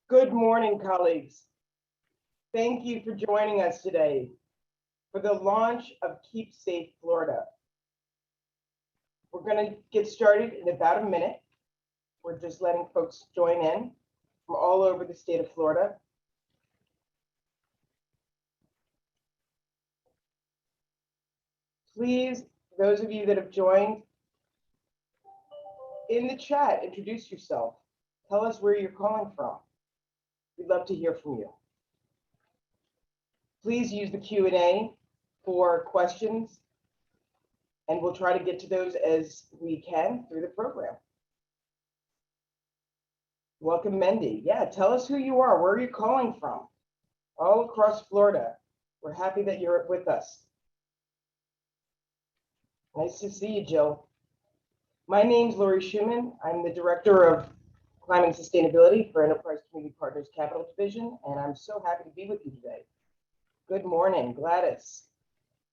Good morning, colleagues. Thank you for joining us today for the launch of Keep Safe Florida. We're going to get started in about a minute. We're just letting folks join in from all over the state of Florida. Please, those of you that have joined, in the chat, introduce yourself. Tell us where you're calling from. We'd love to hear from you. Please use the Q&A for questions, and we'll try to get to those as we can through the program. Welcome, Mendy. Yeah, tell us who you are. Where are you calling from? All across Florida. We're happy that you're with us. Nice to see you, Jill. My name's Lori Schumann. I'm the Director of Climate and Sustainability for Enterprise Community Partners Capital Division, and I'm so happy to be with you today. Good morning, Gladys.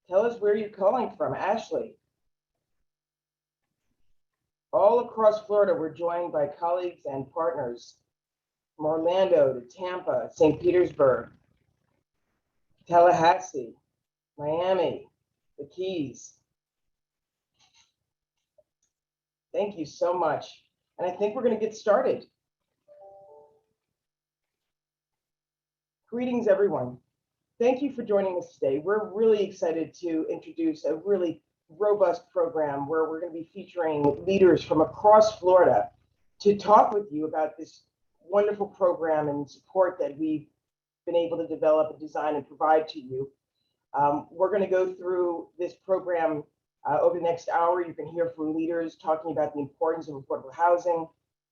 Tell us where you're calling from, Ashley. All across Florida, we're joined by colleagues and partners from Orlando to Tampa, St. Petersburg, Tallahassee, Miami, the Keys. Thank you so much. And I think we're going to get started. Greetings, everyone. Thank you for joining us today. We're really excited to introduce a really robust program where we're going to be featuring leaders from across Florida to talk with you about this wonderful program and support that we've been able to develop and design and provide to you. We're going to go through this program over the next hour. You can hear from leaders talking about the importance of affordable housing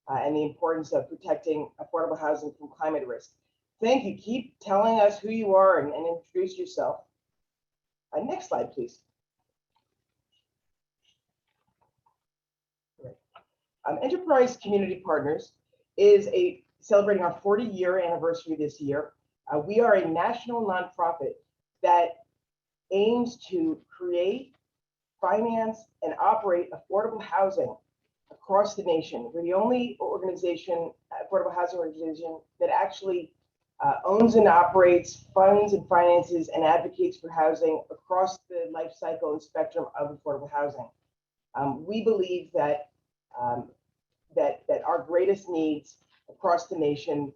and the importance of protecting affordable housing from climate risk. Thank you. Keep telling us who you are and introduce yourself. Next slide, please. Enterprise Community Partners is celebrating our 40-year anniversary this year. We are a national nonprofit that aims to create, finance, and operate affordable housing across the nation. We're the only organization, affordable housing organization, that actually owns and operates, funds and finances, and advocates for housing across the life cycle and spectrum of affordable housing. We believe that that our greatest needs across the nation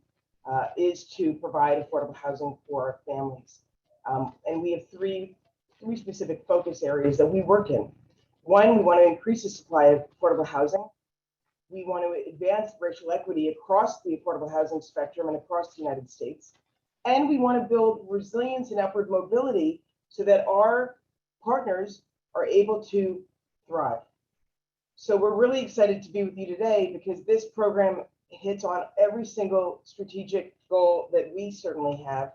is to provide affordable housing for families. And we have three specific focus areas that we work in. One, we want to increase the supply of affordable housing. We want to advance racial equity across the affordable housing spectrum and across the United States. And we want to build resilience and upward mobility so that our partners are able to thrive. So we're really excited to be with you today because this program hits on every single strategic goal that we certainly have.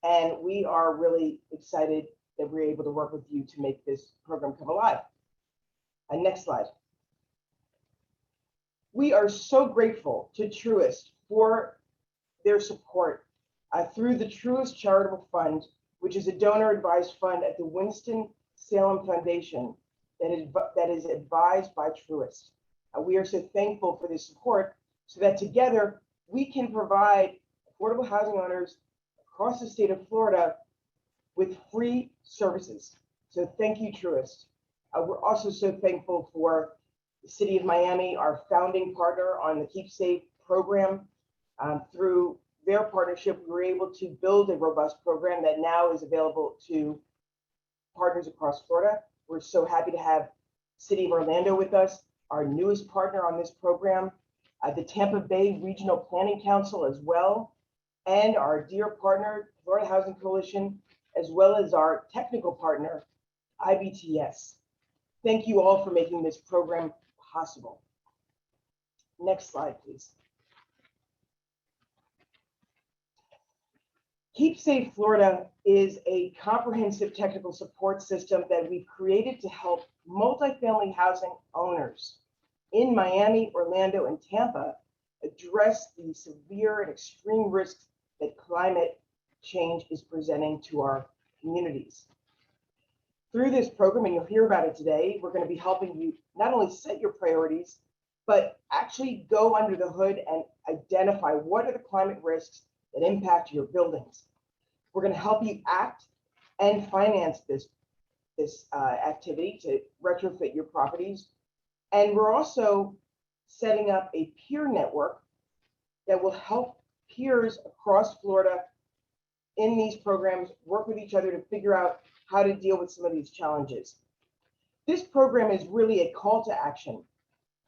And we are really excited that we're able to work with you to make this program come alive. Next slide. We are so grateful to Truist for their support through the Truist Charitable Fund, which is a donor-advised fund at the Winston-Salem Foundation that is advised by Truist. We are so thankful for this support so that together we can provide affordable housing owners across the state of Florida with free services. So thank you, Truist. We're also so thankful for the City of Miami, our founding partner on the Keep Safe program. Through their partnership, we were able to build a robust program that now is available to partners across Florida. We're so happy to have City of Orlando with us, our newest partner on this program, the Tampa Bay Regional Planning Council as well, and our dear partner, Florida Housing Coalition, as well as our technical partner, IBTS. Thank you all for making this program possible. Next slide, please. Keep Safe Florida is a comprehensive technical support system that we've created to help multifamily housing owners in Miami, Orlando, and Tampa address the severe and extreme risks that climate change is presenting to our communities. Through this program, and you'll hear about it today, we're going to be helping you not only set your priorities, but actually go under the hood and identify what are the climate risks that impact your buildings. We're going to help you act and finance this activity to retrofit your properties. And we're also setting up a peer network that will help peers across Florida in these programs work with each other to figure out how to deal with some of these challenges. This program is really a call to action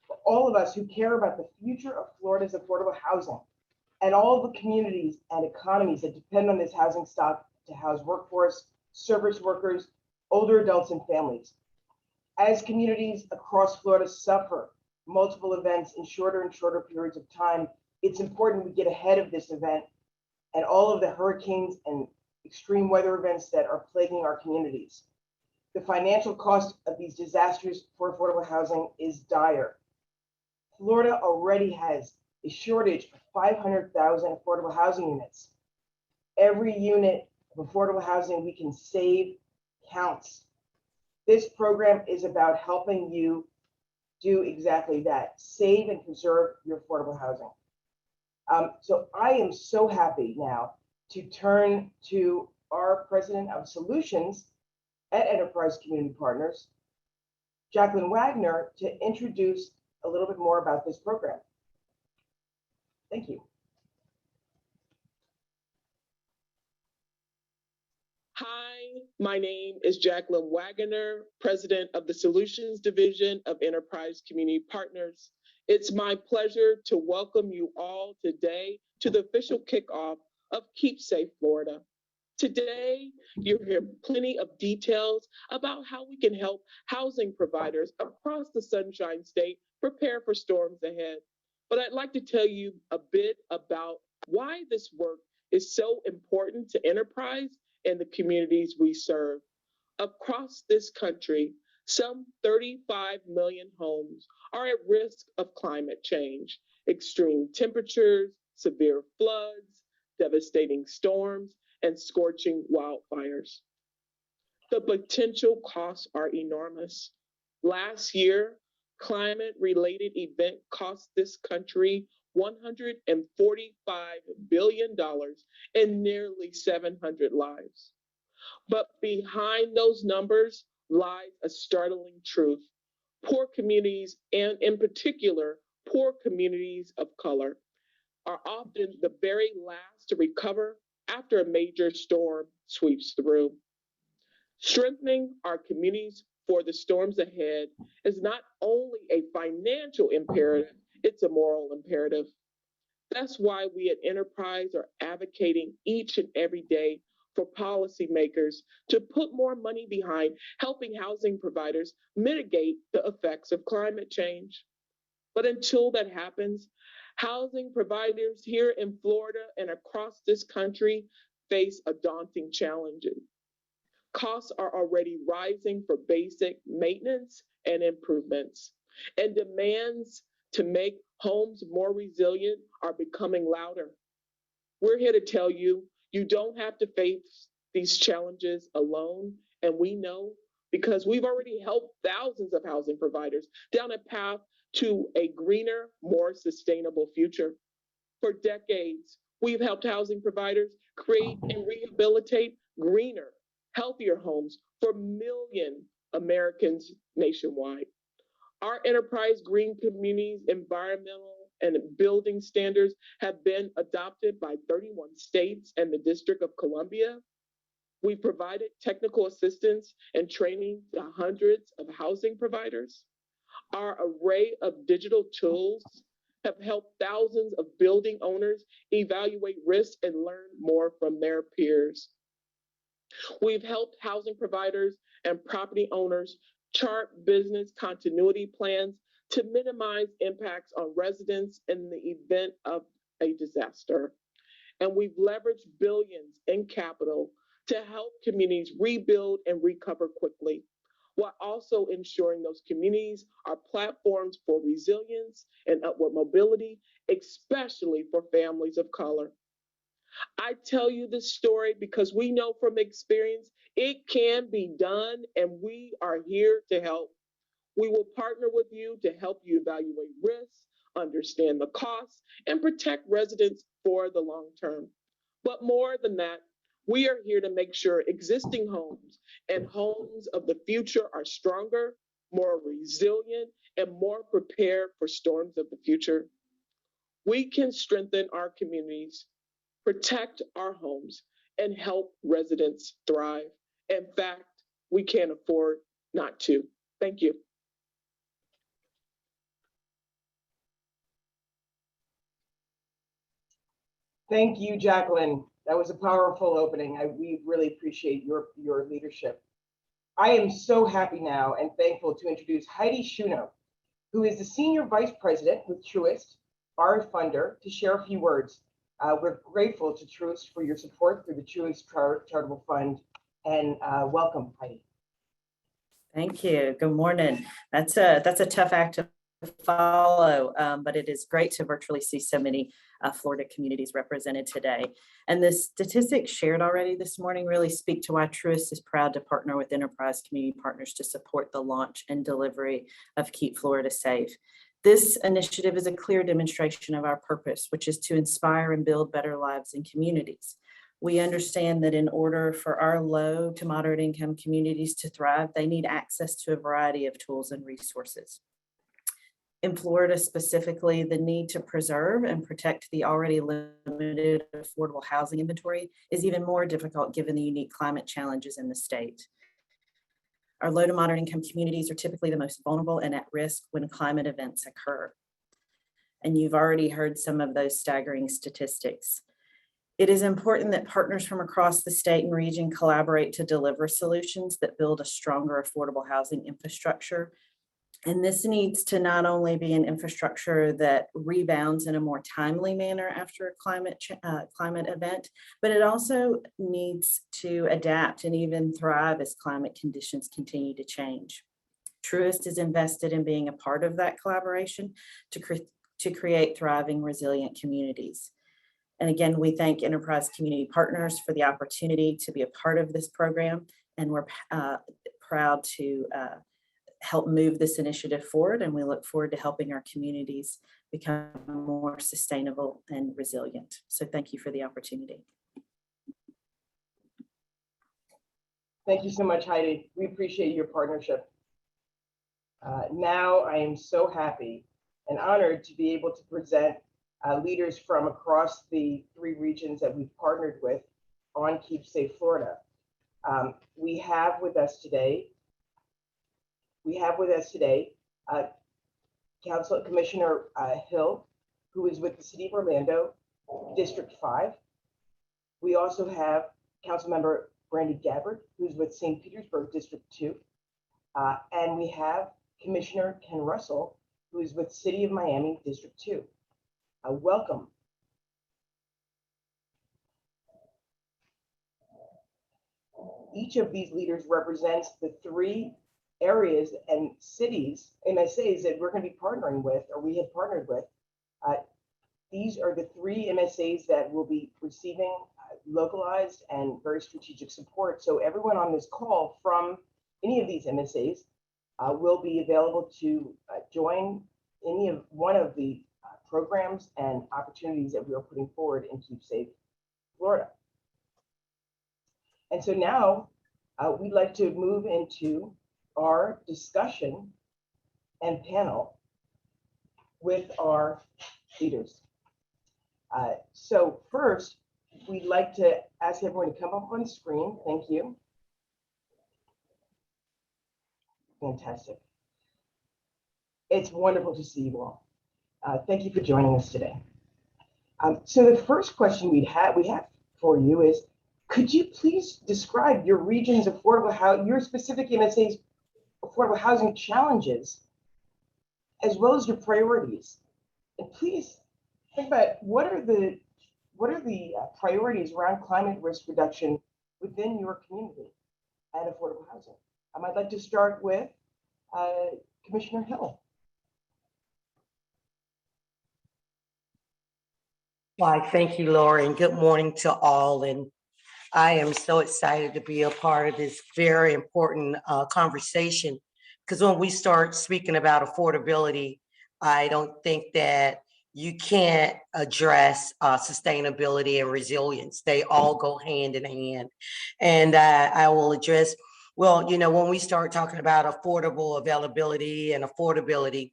for all of us who care about the future of Florida's affordable housing and all the communities and economies that depend on this housing stock to house workforce, service workers, older adults, and families. As communities across Florida suffer multiple events in shorter and shorter periods of time, it's important we get ahead of this event and all of the hurricanes and extreme weather events that are plaguing our communities. The financial cost of these disasters for affordable housing is dire. Florida already has a shortage of 500,000 affordable housing units. Every unit of affordable housing we can save counts. This program is about helping you do exactly that, save and preserve your affordable housing. So I am so happy now to turn to our President of Solutions at Enterprise Community Partners, Jacqueline Wagner, to introduce a little bit more about this program. Thank you. Hi, my name is Jacqueline Wagner, President of the Solutions Division of Enterprise Community Partners. It's my pleasure to welcome you all today to the official kickoff of Keep Safe Florida. Today, you'll hear plenty of details about how we can help housing providers across the Sunshine State prepare for storms ahead. But I'd like to tell you a bit about why this work is so important to Enterprise and the communities we serve. Across this country, some 35 million homes are at risk of climate change, extreme temperatures, severe floods, devastating storms, and scorching wildfires. The potential costs are enormous. Last year, climate-related event cost this country $145 billion and nearly 700 lives. But behind those numbers lies a startling truth. Poor communities, and in particular, poor communities of color, are often the very last to recover after a major storm sweeps through. Strengthening our communities for the storms ahead is not only a financial imperative, it's a moral imperative. That's why we at Enterprise are advocating each and every day for policymakers to put more money behind helping housing providers mitigate the effects of climate change. But until that happens, housing providers here in Florida and across this country face a daunting challenge. Costs are already rising for basic maintenance and improvements, and demands to make homes more resilient are becoming louder. We're here to tell you, you don't have to face these challenges alone, and we know because we've already helped thousands of housing providers down a path to a greener, more sustainable future. For decades, we've helped housing providers create and rehabilitate greener, healthier homes for million Americans nationwide. Our Enterprise Green Communities environmental and building standards have been adopted by 31 states and the District of Columbia. We've provided technical assistance and training to hundreds of housing providers. Our array of digital tools have helped thousands of building owners evaluate risk and learn more from their peers. We've helped housing providers and property owners chart business continuity plans to minimize impacts on residents in the event of a disaster. And we've leveraged billions in capital to help communities rebuild and recover quickly, while also ensuring those communities are platforms for resilience and upward mobility, especially for families of color. I tell you this story because we know from experience it can be done, and we are here to help. We will partner with you to help you evaluate risks, understand the costs, and protect residents for the long term. But more than that, we are here to make sure existing homes and homes of the future are stronger, more resilient, and more prepared for storms of the future. We can strengthen our communities, protect our homes, and help residents thrive. In fact, we can't afford not to. Thank you. Thank you, Jacqueline. That was a powerful opening. We really appreciate your leadership. I am so happy now and thankful to introduce Heidi Schuno, who is the Senior Vice President with Truist, our funder, to share a few words. We're grateful to Truist for your support through the Truist Charitable Fund, and welcome, Heidi. Thank you. Good morning. That's a tough act to follow, but it is great to virtually see so many Florida communities represented today. And the statistics shared already this morning really speak to why Truist is proud to partner with Enterprise Community Partners to support the launch and delivery of Keep Florida Safe. This initiative is a clear demonstration of our purpose, which is to inspire and build better lives in communities. We understand that in order for our low to moderate income communities to thrive, they need access to a variety of tools and resources. In Florida specifically, the need to preserve and protect the already limited affordable housing inventory is even more difficult given the unique climate challenges in the state. Our low to moderate income communities are typically the most vulnerable and at risk when climate events occur. And you've already heard some of those staggering statistics. It is important that partners from across the state and region collaborate to deliver solutions that build a stronger affordable housing infrastructure. And this needs to not only be an infrastructure that rebounds in a more timely manner after a climate event, but it also needs to adapt and even thrive as climate conditions continue to change. Truist is invested in being a part of that collaboration to create thriving, resilient communities. And again, we thank Enterprise Community Partners for the opportunity to be a part of this program, and we're proud to help move this initiative forward, and we look forward to helping our communities become more sustainable and resilient. So thank you for the opportunity. Thank you so much, Heidi. We appreciate your partnership. Now I am so happy and honored to be able to present leaders from across the 3 regions that we've partnered with on Keep Safe Florida. We have with us today Council Commissioner Hill, who is with the City of Orlando, District 5. We also have Councilmember Brandy Gabbard, who's with St. Petersburg, District 2. And we have Commissioner Ken Russell, who is with City of Miami, District 2. Welcome. Each of these leaders represents the 3 areas and cities, MSAs, that we're going to be partnering with, or we have partnered with. These are the 3 MSAs that will be receiving localized and very strategic support. So everyone on this call from any of these MSAs will be available to join one of the programs and opportunities that we are putting forward in Keep Safe Florida. And so now we'd like to move into our discussion and panel with our leaders. So first, we'd like to ask everyone to come up on the screen. Thank you. Fantastic. It's wonderful to see you all. Thank you for joining us today. So the first question we have for you is, could you please describe your region's affordable housing, your specific MSA's affordable housing challenges, as well as your priorities? And please think about what are the priorities around climate risk reduction within your community and affordable housing. I'd like to start with Commissioner Hill. Why, thank you, Laura, and good morning to all. And I am so excited to be a part of this very important conversation, because when we start speaking about affordability, I don't think that you can't address sustainability and resilience. They all go hand in hand. And I will address, well, when we start talking about affordable availability and affordability,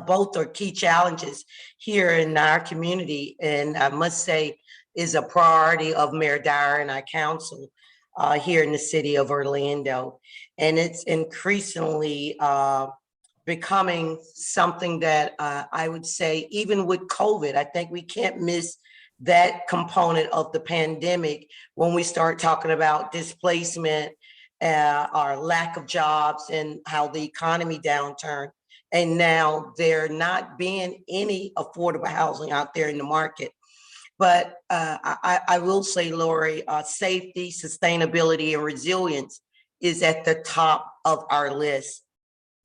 both are key challenges here in our community, and I must say is a priority of Mayor Dyer and our council here in the city of Orlando. And it's increasingly becoming something that I would say, even with COVID, I think we can't miss that component of the pandemic when we start talking about displacement, our lack of jobs, and how the economy downturn. And now there not being any affordable housing out there in the market. But I will say, Lori, safety, sustainability, and resilience is at the top of our list.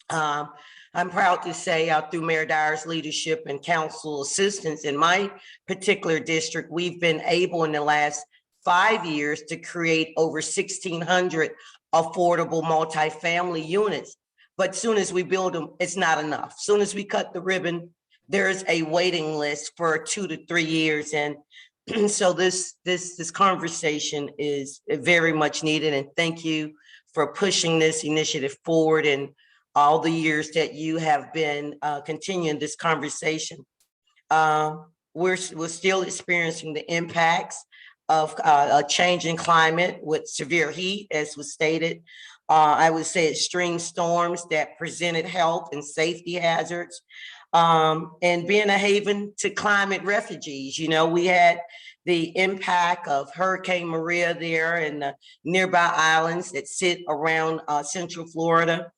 I'm proud to say through Mayor Dyer's leadership and council assistance in my particular district, we've been able in the last 5 years to create over 1,600 affordable multifamily units. But soon as we build them, it's not enough. Soon as we cut the ribbon, there's a waiting list for 2 to 3 years. And so this conversation is very much needed. And thank you for pushing this initiative forward and all the years that you have been continuing this conversation. We're still experiencing the impacts of a changing climate with severe heat, as was stated. I would say extreme storms that presented health and safety hazards, and being a haven to climate refugees. We had the impact of Hurricane Maria there and the nearby islands that sit around Central Florida.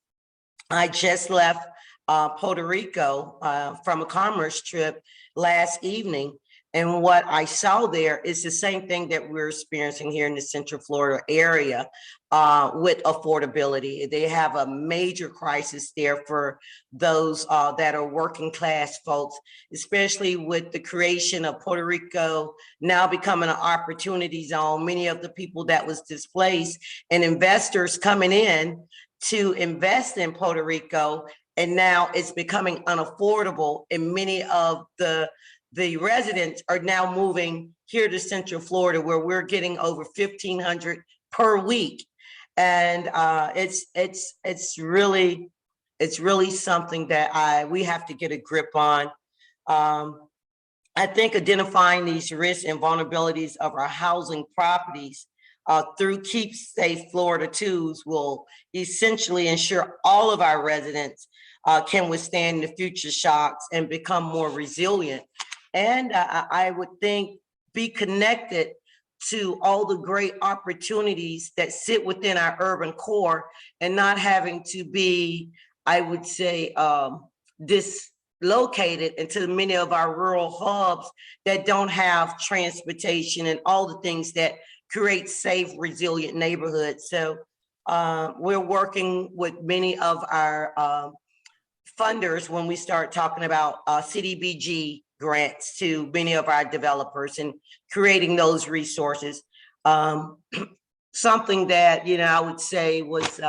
I just left Puerto Rico from a commerce trip last evening. And what I saw there is the same thing that we're experiencing here in the Central Florida area with affordability. They have a major crisis there for those that are working class folks, especially with the creation of Puerto Rico now becoming an opportunity zone. Many of the people that was displaced and investors coming in to invest in Puerto Rico, and now it's becoming unaffordable, and many of the residents are now moving here to Central Florida, where we're getting over 1,500 per week. And it's really something that we have to get a grip on. I think identifying these risks and vulnerabilities of our housing properties through Keep Safe Florida tools will essentially ensure all of our residents can withstand the future shocks and become more resilient. And I would think be connected to all the great opportunities that sit within our urban core and not having to be, I would say, dislocated into many of our rural hubs that don't have transportation and all the things that create safe, resilient neighborhoods. So we're working with many of our funders when we start talking about CDBG grants to many of our developers and creating those resources. Something that, I would say was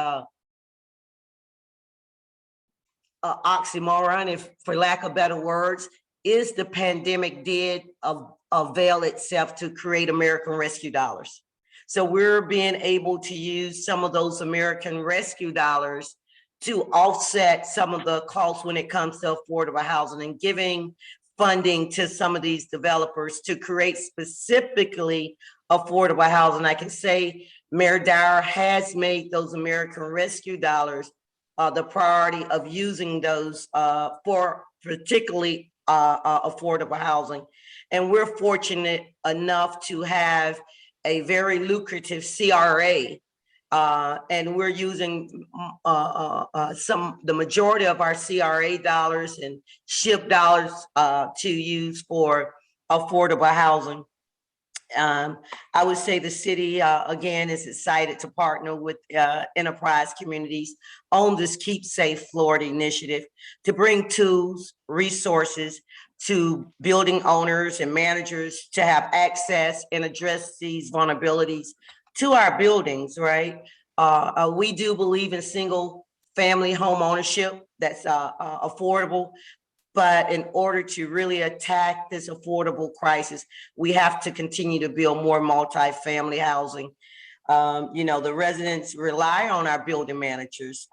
oxymoron, if for lack of better words, is the pandemic did avail itself to create American Rescue dollars. So we're being able to use some of those American Rescue dollars to offset some of the costs when it comes to affordable housing and giving funding to some of these developers to create specifically affordable housing. I can say Mayor Dyer has made those American Rescue dollars the priority of using those for particularly affordable housing. And we're fortunate enough to have a very lucrative CRA, and we're using the majority of our CRA dollars and SHIP dollars to use for affordable housing. I would say the city, again, is excited to partner with enterprise communities on this Keep Safe Florida initiative to bring tools, resources to building owners and managers to have access and address these vulnerabilities to our buildings, right? We do believe in single family home ownership that's affordable. But in order to really attack this affordable crisis, we have to continue to build more multifamily housing. The residents rely on our building managers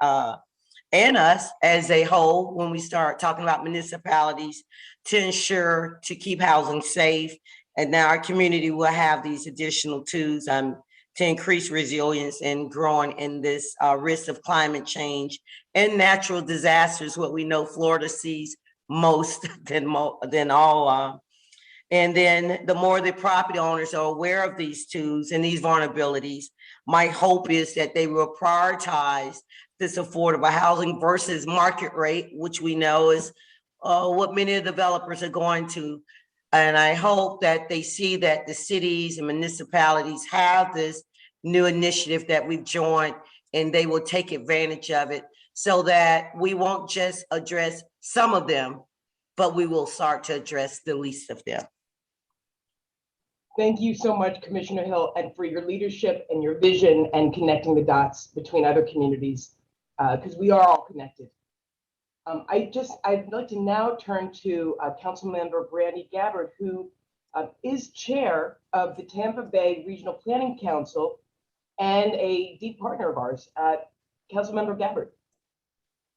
and us as a whole when we start talking about municipalities to ensure to keep housing safe. And now our community will have these additional tools to increase resilience and growing in this risk of climate change and natural disasters, what we know Florida sees most than all. And then the more the property owners are aware of these tools and these vulnerabilities, my hope is that they will prioritize this affordable housing versus market rate, which we know is what many of the developers are going to. And I hope that they see that the cities and municipalities have this new initiative that we've joined, and they will take advantage of it so that we won't just address some of them, but we will start to address the least of them. Thank you so much, Commissioner Hill, and for your leadership and your vision and connecting the dots between other communities, because we are all connected. I'd like to now turn to Councilmember Brandy Gabbard, who is chair of the Tampa Bay Regional Planning Council and a deep partner of ours. Councilmember Gabbard.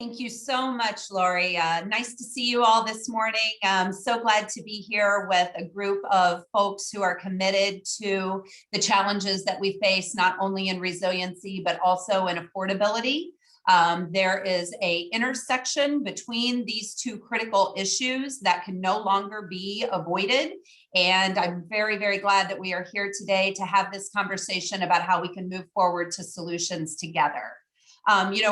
Thank you so much, Lori. Nice to see you all this morning. I'm so glad to be here with a group of folks who are committed to the challenges that we face, not only in resiliency, but also in affordability. There is an intersection between these two critical issues that can no longer be avoided. And I'm very, very glad that we are here today to have this conversation about how we can move forward to solutions together.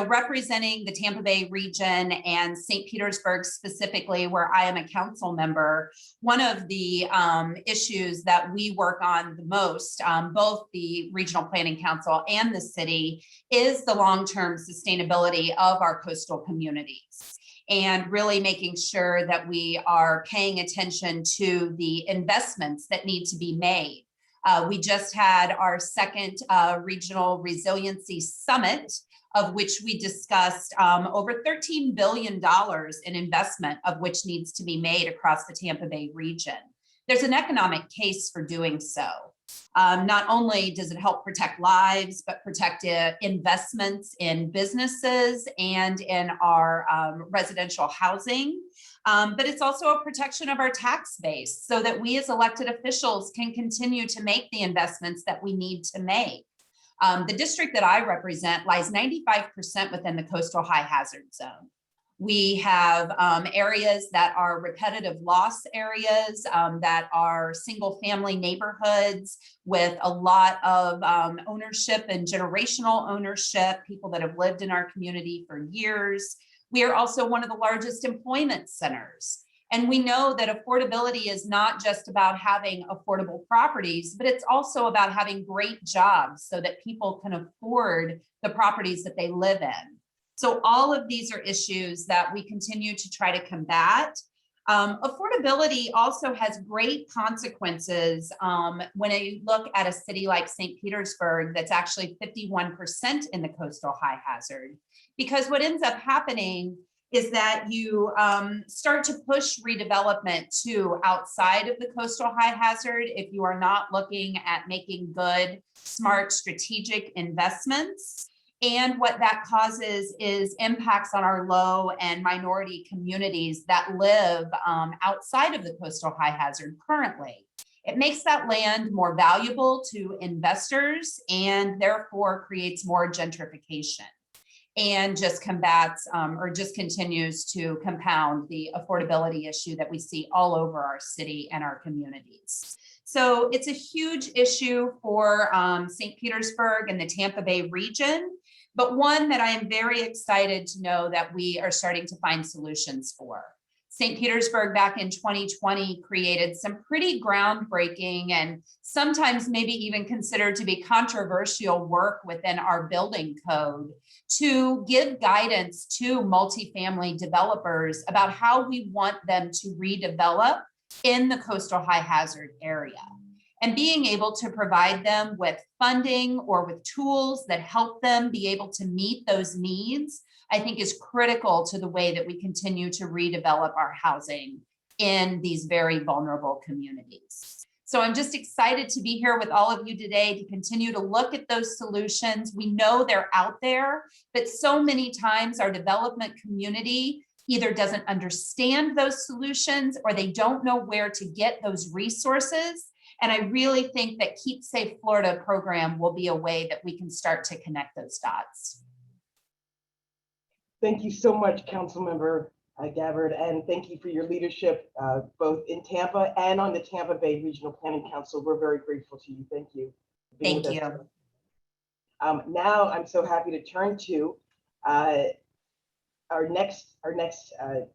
Representing the Tampa Bay region and St. Petersburg specifically, where I am a council member, one of the issues that we work on the most, both the Regional Planning Council and the city, is the long-term sustainability of our coastal communities, and really making sure that we are paying attention to the investments that need to be made. We just had our second Regional Resiliency Summit, of which we discussed over $13 billion in investment, of which needs to be made across the Tampa Bay region. There's an economic case for doing so. Not only does it help protect lives, but protect investments in businesses and in our residential housing. But it's also a protection of our tax base so that we as elected officials can continue to make the investments that we need to make. The district that I represent lies 95% within the coastal high hazard zone. We have areas that are repetitive loss areas, that are single family neighborhoods with a lot of ownership and generational ownership, people that have lived in our community for years. We are also one of the largest employment centers. And we know that affordability is not just about having affordable properties, but it's also about having great jobs so that people can afford the properties that they live in. So all of these are issues that we continue to try to combat. Affordability also has great consequences when you look at a city like St. Petersburg that's actually 51% in the coastal high hazard, because what ends up happening is that you start to push redevelopment to outside of the coastal high hazard if you are not looking at making good, smart, strategic investments. And what that causes is impacts on our low and minority communities that live outside of the coastal high hazard currently. It makes that land more valuable to investors and therefore creates more gentrification, and just combats or just continues to compound the affordability issue that we see all over our city and our communities. So it's a huge issue for St. Petersburg and the Tampa Bay region, but one that I am very excited to know that we are starting to find solutions for. St. Petersburg back in 2020 created some pretty groundbreaking and sometimes maybe even considered to be controversial work within our building code to give guidance to multifamily developers about how we want them to redevelop in the coastal high hazard area. And being able to provide them with funding or with tools that help them be able to meet those needs I think is critical to the way that we continue to redevelop our housing in these very vulnerable communities. So I'm just excited to be here with all of you today to continue to look at those solutions. We know they're out there, but so many times our development community either doesn't understand those solutions or they don't know where to get those resources. And I really think that Keep Safe Florida program will be a way that we can start to connect those dots. Thank you so much, Councilmember Gabbard, and thank you for your leadership, both in Tampa and on the Tampa Bay Regional Planning Council. We're very grateful to you. Thank you. for being Thank with us you. today. Now, I'm so happy to turn to our next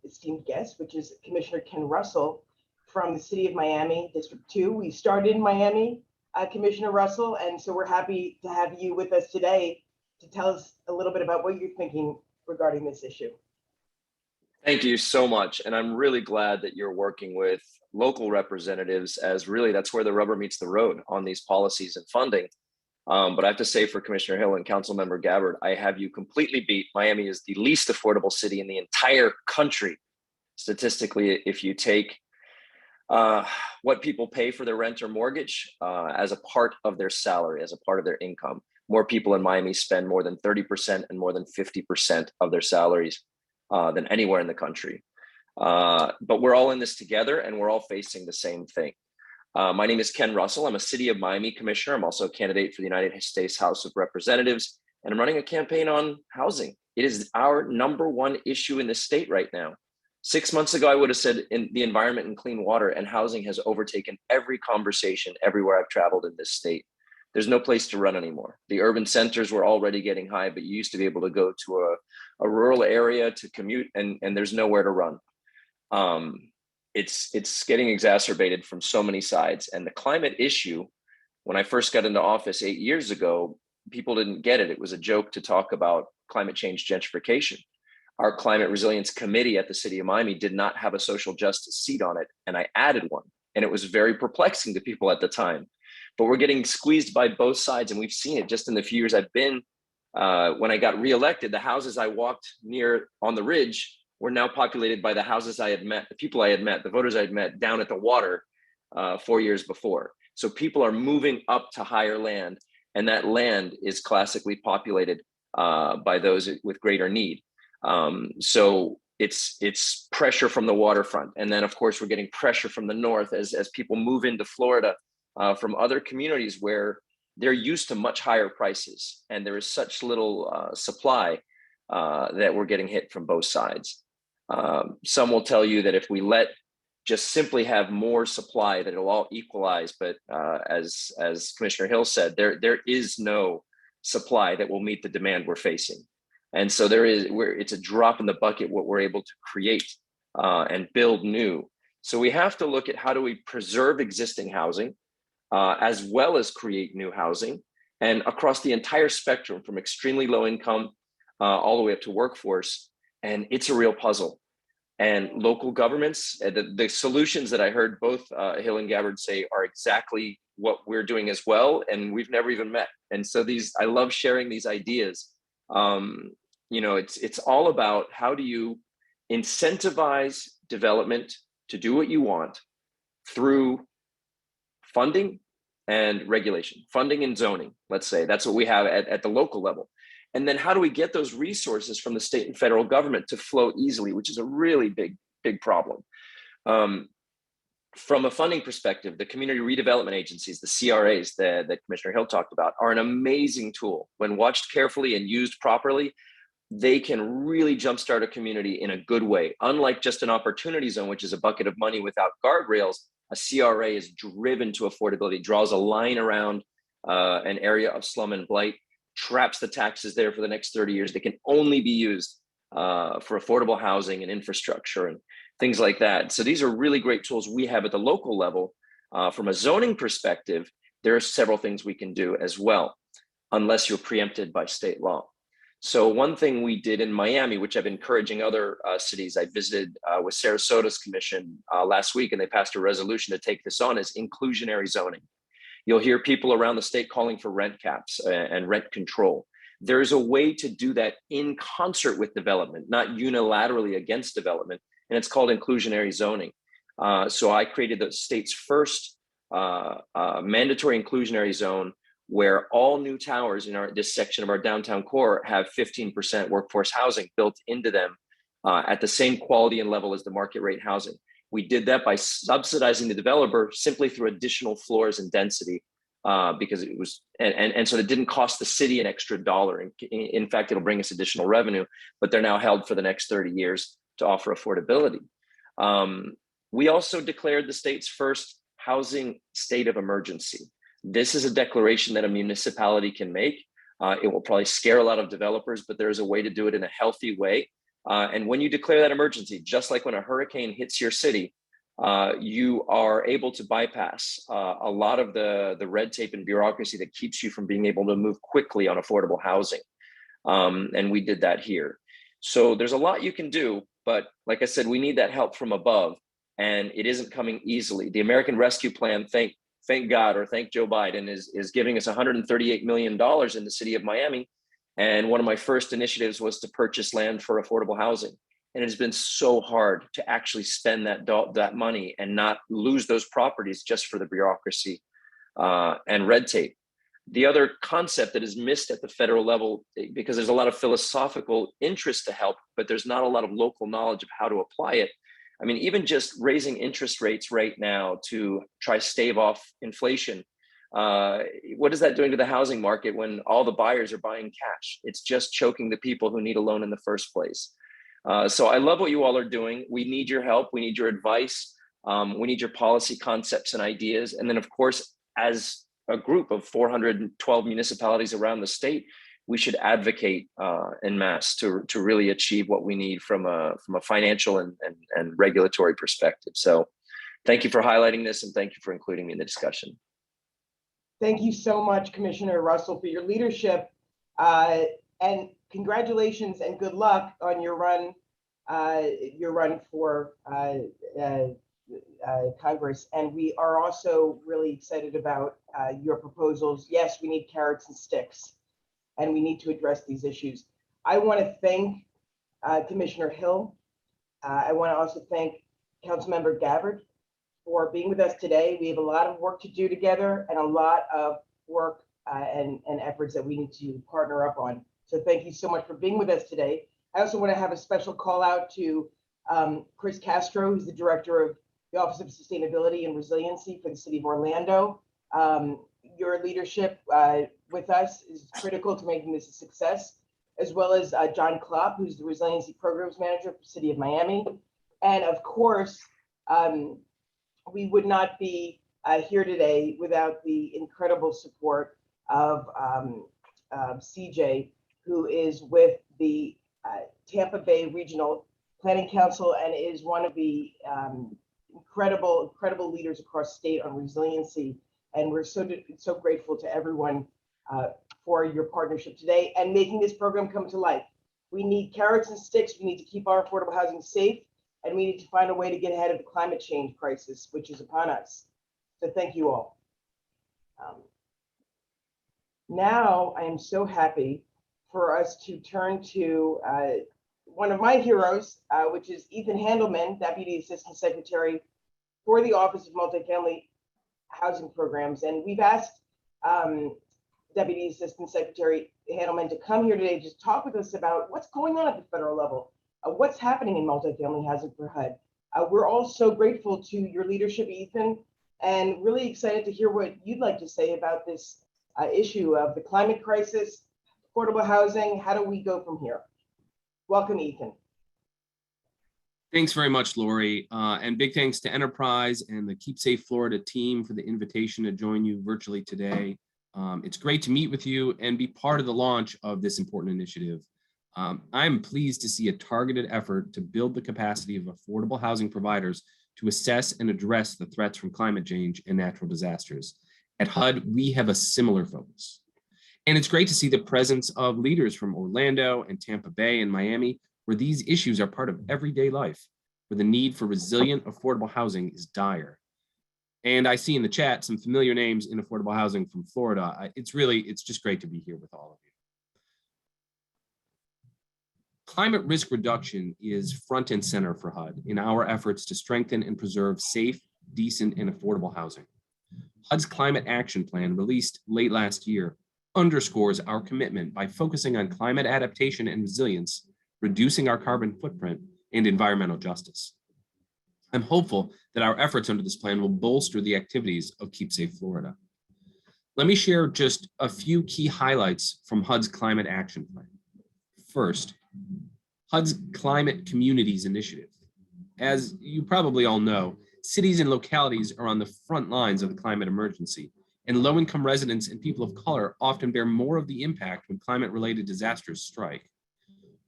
esteemed guest, which is Commissioner Ken Russell from the City of Miami, District 2. We started in Miami, Commissioner Russell, and so we're happy to have you with us today to tell us a little bit about what you're thinking regarding this issue. Thank you so much. And I'm really glad that you're working with local representatives, as really that's where the rubber meets the road on these policies and funding. But I have to say, for Commissioner Hill and Councilmember Gabbard, I have you completely beat. Miami is the least affordable city in the entire country. Statistically, if you take what people pay for their rent or mortgage as a part of their salary, as a part of their income, more people in Miami spend more than 30% and more than 50% of their salaries than anywhere in the country. But we're all in this together and we're all facing the same thing. My name is Ken Russell. I'm a City of Miami Commissioner. I'm also a candidate for the United States House of Representatives, and I'm running a campaign on housing. It is our #1 issue in the state right now. 6 months ago, I would have said in the environment and clean water, and housing has overtaken every conversation everywhere I've traveled in this state. There's no place to run anymore. The urban centers were already getting high, but you used to be able to go to a rural area to commute, and there's nowhere to run. It's getting exacerbated from so many sides. And the climate issue, when I first got into office 8 years ago, people didn't get it. It was a joke to talk about climate change gentrification. Our climate resilience committee at the City of Miami did not have a social justice seat on it, and I added one. And it was very perplexing to people at the time. But we're getting squeezed by both sides, and we've seen it just in the few years I've been. When I got reelected, the houses I walked near on the ridge were now populated by the houses I had met, the people I had met, the voters I had met down at the water 4 years before. So people are moving up to higher land, and that land is classically populated by those with greater need. So it's pressure from the waterfront. And then of course, we're getting pressure from the north as people move into Florida from other communities where they're used to much higher prices. And there is such little supply that we're getting hit from both sides. Some will tell you that if we just simply have more supply, that it'll all equalize. But as Commissioner Hill said, there is no supply that will meet the demand we're facing. And so it's a drop in the bucket what we're able to create and build new. So we have to look at how do we preserve existing housing as well as create new housing, and across the entire spectrum from extremely low income all the way up to workforce. And it's a real puzzle. And local governments, the solutions that I heard both Hill and Gabbard say are exactly what we're doing as well. And we've never even met. And so I love sharing these ideas. It's all about how do you incentivize development to do what you want through funding and regulation, funding and zoning, let's say. That's what we have at the local level. And then how do we get those resources from the state and federal government to flow easily, which is a really big problem. From a funding perspective, the community redevelopment agencies, the CRAs that Commissioner Hill talked about, are an amazing tool. When watched carefully and used properly, they can really jumpstart a community in a good way. Unlike just an opportunity zone, which is a bucket of money without guardrails, a CRA is driven to affordability, draws a line around an area of slum and blight, traps the taxes there for the next 30 years. They can only be used for affordable housing and infrastructure and things like that. So these are really great tools we have at the local level. From a zoning perspective, there are several things we can do as well, unless you're preempted by state law. So one thing we did in Miami, which I've been encouraging other cities, I visited with Sarasota's commission last week, and they passed a resolution to take this on, is inclusionary zoning. You'll hear people around the state calling for rent caps and rent control. There's a way to do that in concert with development, not unilaterally against development, and it's called inclusionary zoning. So I created the state's first mandatory inclusionary zone where all new towers in this section of our downtown core have 15% workforce housing built into them at the same quality and level as the market rate housing. We did that by subsidizing the developer simply through additional floors and density because it was, and so it didn't cost the city an extra dollar. In fact, it'll bring us additional revenue, but they're now held for the next 30 years to offer affordability. We also declared the state's first housing state of emergency. This is a declaration that a municipality can make. It will probably scare a lot of developers, but there's a way to do it in a healthy way. And when you declare that emergency, just like when a hurricane hits your city, you are able to bypass a lot of the red tape and bureaucracy that keeps you from being able to move quickly on affordable housing. And we did that here. So there's a lot you can do, but like I said, we need that help from above, and it isn't coming easily. The American Rescue Plan, thank God, or thank Joe Biden, is giving us $138 million in the city of Miami. And one of my first initiatives was to purchase land for affordable housing. And it has been so hard to actually spend that money and not lose those properties just for the bureaucracy and red tape. The other concept that is missed at the federal level, because there's a lot of philosophical interest to help, but there's not a lot of local knowledge of how to apply it. I mean, even just raising interest rates right now to try stave off inflation, what is that doing to the housing market when all the buyers are buying cash? It's just choking the people who need a loan in the first place. So I love what you all are doing. We need your help. We need your advice. We need your policy concepts and ideas. And then, of course, as a group of 412 municipalities around the state, we should advocate en masse to really achieve what we need from a financial and regulatory perspective. So thank you for highlighting this, and thank you for including me in the discussion. Thank you so much, Commissioner Russell, for your leadership, and congratulations and good luck on your run for Congress. And we are also really excited about your proposals. Yes, we need carrots and sticks, and we need to address these issues. I want to thank Commissioner Hill. I want to also thank Councilmember Gabbard for being with us today. We have a lot of work to do together and a lot of work and efforts that we need to partner up on. So thank you so much for being with us today. I also want to have a special call out to Chris Castro, who's the Director of the Office of Sustainability and Resiliency for the City of Orlando. Your leadership with us is critical to making this a success, as well as John Klopp, who's the Resiliency Programs Manager for the City of Miami. And of course, we would not be here today without the incredible support of CJ, who is with the Tampa Bay Regional Planning Council and is one of the incredible leaders across state on resiliency. And we're so grateful to everyone for your partnership today and making this program come to life. We need carrots and sticks. We need to keep our affordable housing safe, and we need to find a way to get ahead of the climate change crisis, which is upon us. So thank you all. Now I am so happy for us to turn to one of my heroes, which is Ethan Handelman, Deputy Assistant Secretary for the Office of Multifamily Housing Programs. And we've asked Deputy Assistant Secretary Handelman to come here today to talk with us about what's going on at the federal level, what's happening in multifamily housing for HUD. We're all so grateful to your leadership, Ethan, and really excited to hear what you'd like to say about this issue of the climate crisis, affordable housing. How do we go from here? Welcome, Ethan. Thanks very much, Lori. And big thanks to Enterprise and the Keep Safe Florida team for the invitation to join you virtually today. It's great to meet with you and be part of the launch of this important initiative. I'm pleased to see a targeted effort to build the capacity of affordable housing providers to assess and address the threats from climate change and natural disasters. At HUD, we have a similar focus. And it's great to see the presence of leaders from Orlando and Tampa Bay and Miami, where these issues are part of everyday life, where the need for resilient, affordable housing is dire. And I see in the chat some familiar names in affordable housing from Florida. It's just great to be here with all of you. Climate risk reduction is front and center for HUD in our efforts to strengthen and preserve safe, decent, and affordable housing. HUD's Climate Action Plan, released late last year, underscores our commitment by focusing on climate adaptation and resilience, reducing our carbon footprint, and environmental justice. I'm hopeful that our efforts under this plan will bolster the activities of Keep Safe Florida. Let me share just a few key highlights from HUD's Climate Action Plan. First, HUD's Climate Communities Initiative. As you probably all know, cities and localities are on the front lines of the climate emergency, and low-income residents and people of color often bear more of the impact when climate-related disasters strike.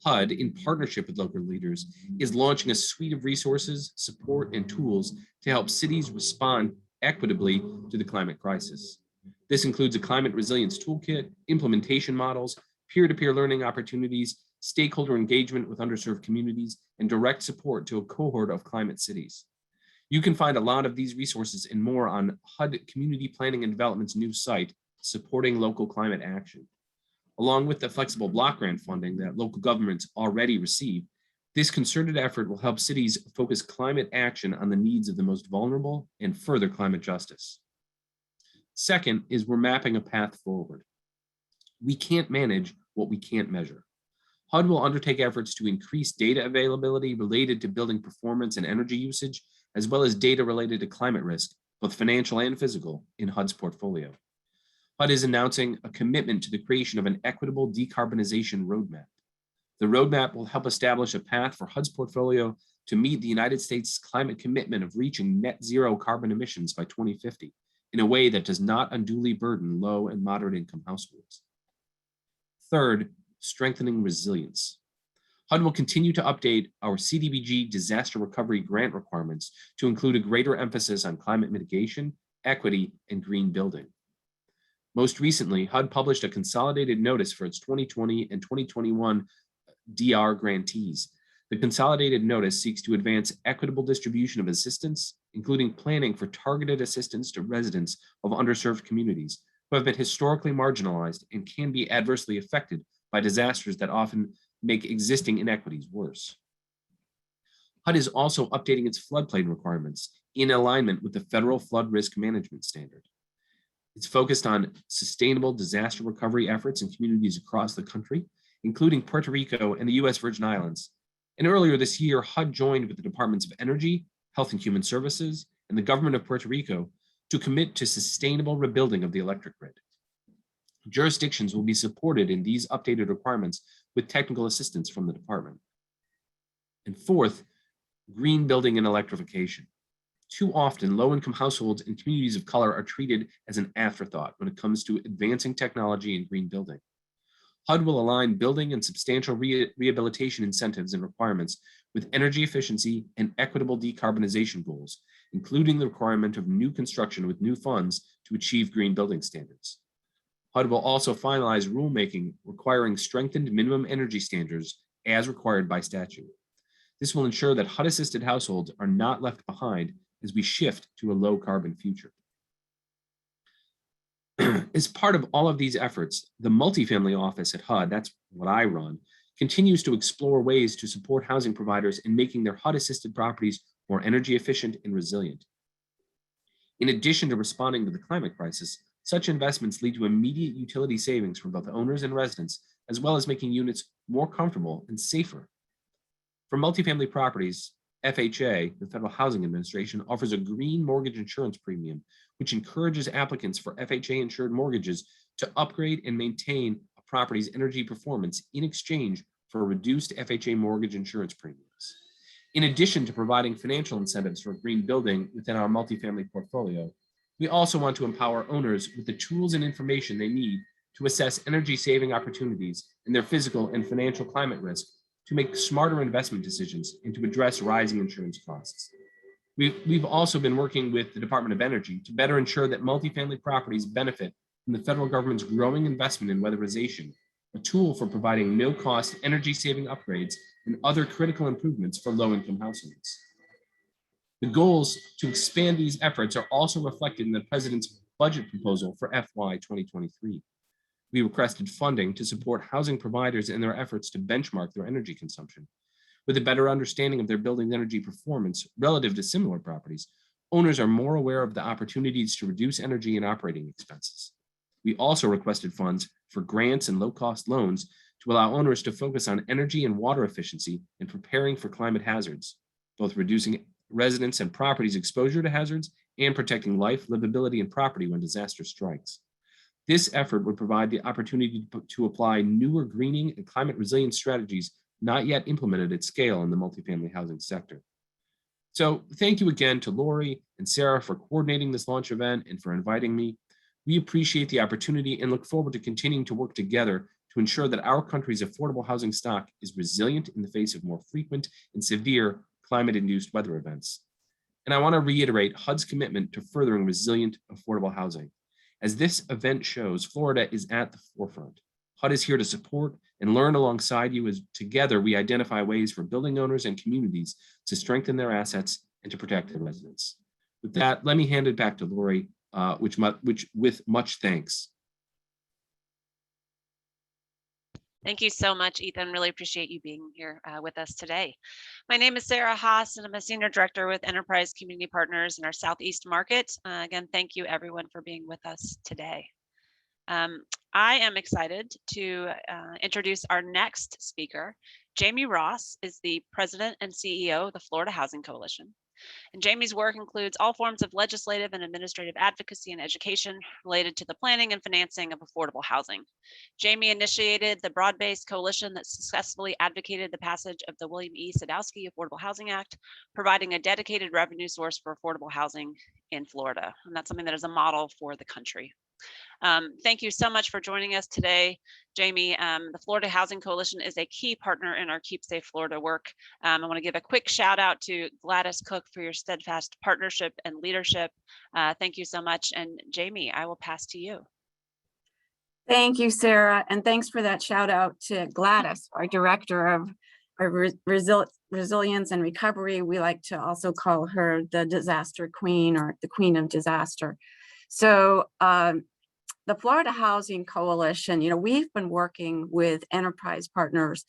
HUD, in partnership with local leaders, is launching a suite of resources, support, and tools to help cities respond equitably to the climate crisis. This includes a climate resilience toolkit, implementation models, peer-to-peer learning opportunities, stakeholder engagement with underserved communities, and direct support to a cohort of climate cities. You can find a lot of these resources and more on HUD Community Planning and Development's new site, Supporting Local Climate Action. Along with the flexible block grant funding that local governments already receive, this concerted effort will help cities focus climate action on the needs of the most vulnerable and further climate justice. Second is we're mapping a path forward. We can't manage what we can't measure. HUD will undertake efforts to increase data availability related to building performance and energy usage, as well as data related to climate risk, both financial and physical, in HUD's portfolio. HUD is announcing a commitment to the creation of an equitable decarbonization roadmap. The roadmap will help establish a path for HUD's portfolio to meet the United States climate commitment of reaching net zero carbon emissions by 2050 in a way that does not unduly burden low and moderate income households. Third, strengthening resilience. HUD will continue to update our CDBG disaster recovery grant requirements to include a greater emphasis on climate mitigation, equity, and green building. Most recently, HUD published a consolidated notice for its 2020 and 2021 DR grantees. The consolidated notice seeks to advance equitable distribution of assistance, including planning for targeted assistance to residents of underserved communities who have been historically marginalized and can be adversely affected by disasters that often make existing inequities worse. HUD is also updating its floodplain requirements in alignment with the federal flood risk management standard. It's focused on sustainable disaster recovery efforts in communities across the country, including Puerto Rico and the US Virgin Islands. And earlier this year, HUD joined with the Departments of Energy, Health and Human Services, and the government of Puerto Rico to commit to sustainable rebuilding of the electric grid. Jurisdictions will be supported in these updated requirements with technical assistance from the department. And fourth, green building and electrification. Too often, low-income households and communities of color are treated as an afterthought when it comes to advancing technology and green building. HUD will align building and substantial rehabilitation incentives and requirements with energy efficiency and equitable decarbonization goals, including the requirement of new construction with new funds to achieve green building standards. HUD will also finalize rulemaking requiring strengthened minimum energy standards as required by statute. This will ensure that HUD-assisted households are not left behind as we shift to a low-carbon future. As part of all of these efforts, the multifamily office at HUD, that's what I run, continues to explore ways to support housing providers in making their HUD-assisted properties more energy efficient and resilient. In addition to responding to the climate crisis, such investments lead to immediate utility savings for both owners and residents, as well as making units more comfortable and safer. For multifamily properties, FHA, the Federal Housing Administration, offers a green mortgage insurance premium, which encourages applicants for FHA-insured mortgages to upgrade and maintain a property's energy performance in exchange for reduced FHA mortgage insurance premiums. In addition to providing financial incentives for green building within our multifamily portfolio, we also want to empower owners with the tools and information they need to assess energy-saving opportunities in their physical and financial climate risk to make smarter investment decisions and to address rising insurance costs. We've also been working with the Department of Energy to better ensure that multifamily properties benefit from the federal government's growing investment in weatherization, a tool for providing no-cost energy-saving upgrades and other critical improvements for low-income households. The goals to expand these efforts are also reflected in the President's budget proposal for FY 2023. We requested funding to support housing providers in their efforts to benchmark their energy consumption. With a better understanding of their building's energy performance relative to similar properties, owners are more aware of the opportunities to reduce energy and operating expenses. We also requested funds for grants and low-cost loans to allow owners to focus on energy and water efficiency and preparing for climate hazards, both reducing residents and properties' exposure to hazards and protecting life, livability, and property when disaster strikes. This effort would provide the opportunity to apply newer greening and climate resilience strategies not yet implemented at scale in the multifamily housing sector. So thank you again to Lori and Sarah for coordinating this launch event and for inviting me. We appreciate the opportunity and look forward to continuing to work together to ensure that our country's affordable housing stock is resilient in the face of more frequent and severe climate-induced weather events. And I want to reiterate HUD's commitment to furthering resilient, affordable housing. As this event shows, Florida is at the forefront. HUD is here to support and learn alongside you as together we identify ways for building owners and communities to strengthen their assets and to protect their residents. With that, let me hand it back to Lori, which with much thanks. Thank you so much, Ethan. Really appreciate you being here with us today. My name is Sarah Haas, and I'm a Senior Director with Enterprise Community Partners in our Southeast market. Again, thank you everyone for being with us today. I am excited to introduce our next speaker. Jamie Ross is the President and CEO of the Florida Housing Coalition. And Jamie's work includes all forms of legislative and administrative advocacy and education related to the planning and financing of affordable housing. Jamie initiated the broad-based coalition that successfully advocated the passage of the William E. Sadowski Affordable Housing Act, providing a dedicated revenue source for affordable housing in Florida. And that's something that is a model for the country. Thank you so much for joining us today, Jamie. The Florida Housing Coalition is a key partner in our Keep Safe Florida work. I want to give a quick shout out to Gladys Cook for your steadfast partnership and leadership. Thank you so much. And Jamie, I will pass to you. Thank you, Sarah. And thanks for that shout out to Gladys, our Director of our Resilience and Recovery. We like to also call her the Disaster Queen or the Queen of Disaster. So the Florida Housing Coalition, we've been working with enterprise partners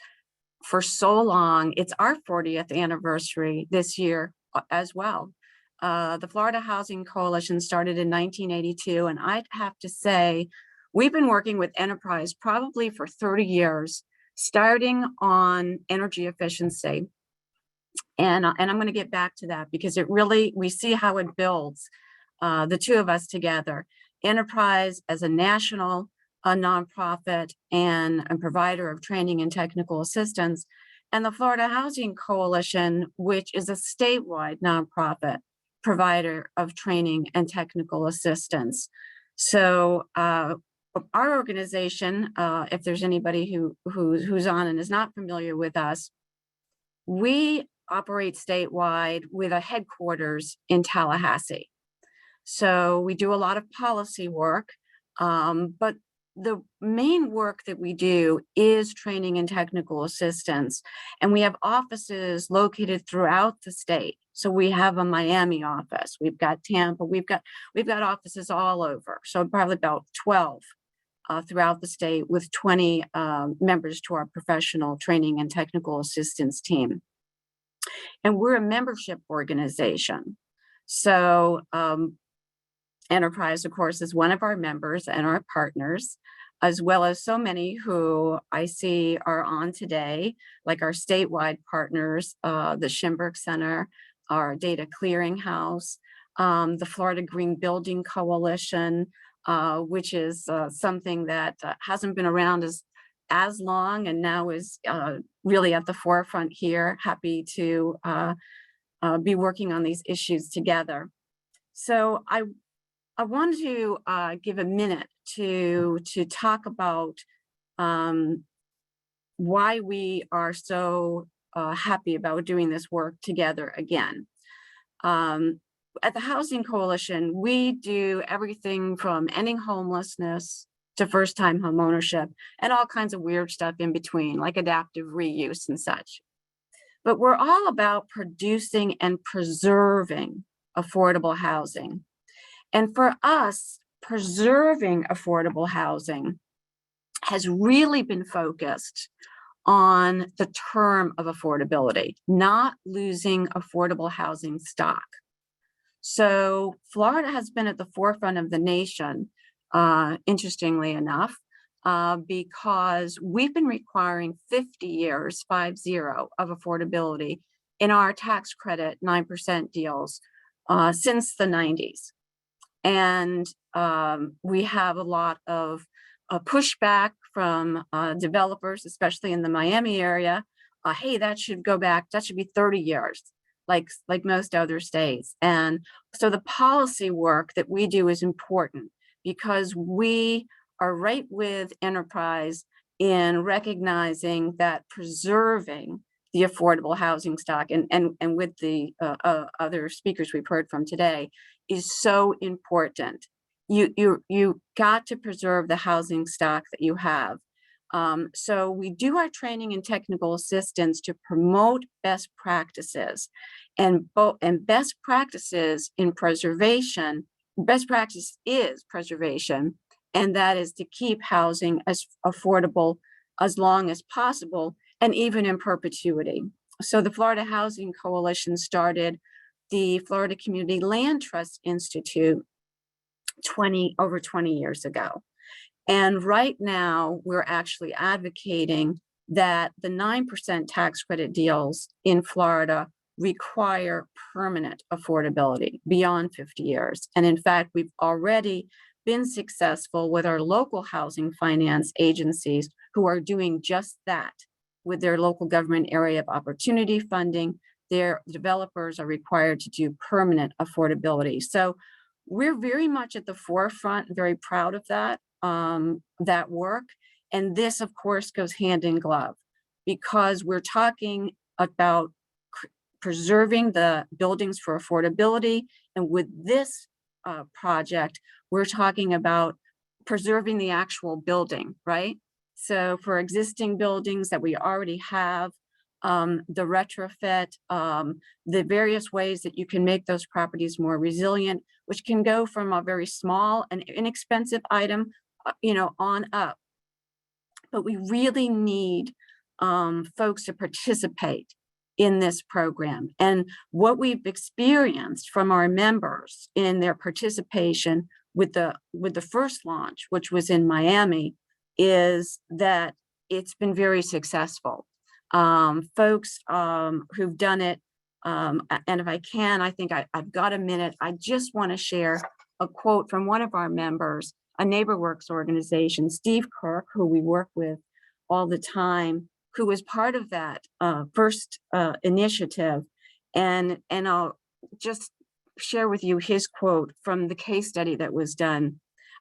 for so long. It's our 40th anniversary this year as well. The Florida Housing Coalition started in 1982, and I'd have to say, we've been working with enterprise probably for 30 years, starting on energy efficiency. And I'm going to get back to that because we see how it builds the two of us together. Enterprise as a national nonprofit and a provider of training and technical assistance, and the Florida Housing Coalition, which is a statewide nonprofit provider of training and technical assistance. So our organization, if there's anybody who's on and is not familiar with us, we operate statewide with a headquarters in Tallahassee. So we do a lot of policy work, but the main work that we do is training and technical assistance. And we have offices located throughout the state. So we have a Miami office, we've got Tampa, we've got offices all over. So probably about 12 throughout the state with 20 members to our professional training and technical assistance team. And we're a membership organization. So Enterprise, of course, is one of our members and our partners, as well as so many who I see are on today, like our statewide partners, the Schimberg Center, our Data Clearinghouse, the Florida Green Building Coalition, which is something that hasn't been around as long and now is really at the forefront here. Happy to be working on these issues together. So I want to give a minute to talk about why we are so happy about doing this work together again. At the Housing Coalition, we do everything from ending homelessness to first-time homeownership and all kinds of weird stuff in between, like adaptive reuse and such. But we're all about producing and preserving affordable housing. And for us, preserving affordable housing has really been focused on the term of affordability, not losing affordable housing stock. So Florida has been at the forefront of the nation, interestingly enough, because we've been requiring 50 years, 50, of affordability in our tax credit 9% deals since the 90s. And we have a lot of pushback from developers, especially in the Miami area. Hey, that should go back, that should be 30 years, like most other states. And so the policy work that we do is important because we are right with Enterprise in recognizing that preserving the affordable housing stock and with the other speakers we've heard from today is so important. You got to preserve the housing stock that you have. So we do our training and technical assistance to promote best practices, and best practices in preservation. Best practice is preservation, and that is to keep housing as affordable as long as possible, and even in perpetuity. So the Florida Housing Coalition started the Florida Community Land Trust Institute over 20 years ago. And right now, we're actually advocating that the 9% tax credit deals in Florida require permanent affordability beyond 50 years. And in fact, we've already been successful with our local housing finance agencies who are doing just that with their local government area of opportunity funding. Their developers are required to do permanent affordability. So we're very much at the forefront, very proud of that, that work. And this, of course, goes hand in glove because we're talking about preserving the buildings for affordability. And with this project, we're talking about preserving the actual building, right? So for existing buildings that we already have, the retrofit, the various ways that you can make those properties more resilient, which can go from a very small and inexpensive item, on up. But we really need folks to participate in this program. And what we've experienced from our members in their participation with the first launch, which was in Miami, is that it's been very successful. Folks who've done it, and if I can, I think I've got a minute. I just want to share a quote from one of our members, a NeighborWorks organization, Steve Kirk, who we work with all the time, who was part of that first initiative. And I'll just share with you his quote from the case study that was done.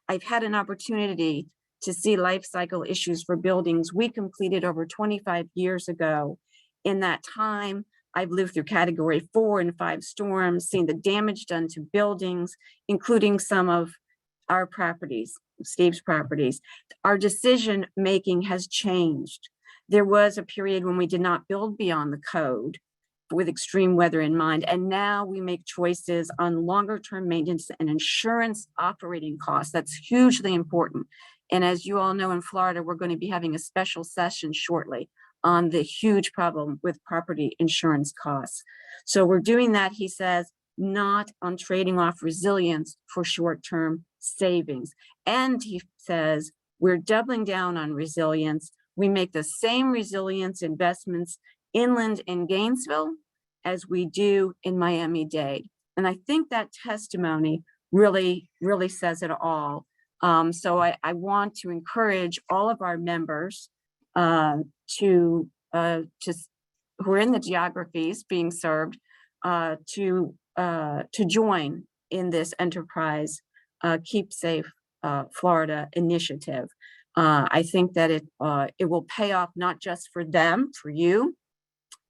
I've had an opportunity to see life cycle issues for buildings we completed over 25 years ago. In that time, I've lived through Category 4 and 5 storms, seen the damage done to buildings, including some of our properties, Steve's properties. Our decision-making has changed. There was a period when we did not build beyond the code with extreme weather in mind. And now we make choices on longer-term maintenance and insurance operating costs. That's hugely important. And as you all know, in Florida, we're going to be having a special session shortly on the huge problem with property insurance costs. So we're doing that, he says, not on trading off resilience for short-term savings. And he says, we're doubling down on resilience. We make the same resilience investments inland in Gainesville as we do in Miami-Dade. And I think that testimony really, really says it all. So I want to encourage all of our members who are in the geographies being served to join in this Enterprise Keep Safe Florida initiative. I think that it will pay off not just for them, for you,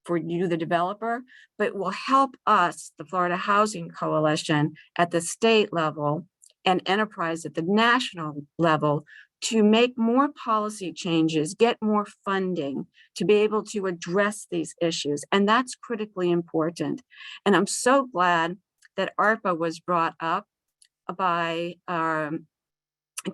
the developer, but will help us, the Florida Housing Coalition, at the state level and Enterprise at the national level to make more policy changes, get more funding to be able to address these issues. And that's critically important. And I'm so glad that ARPA was brought up by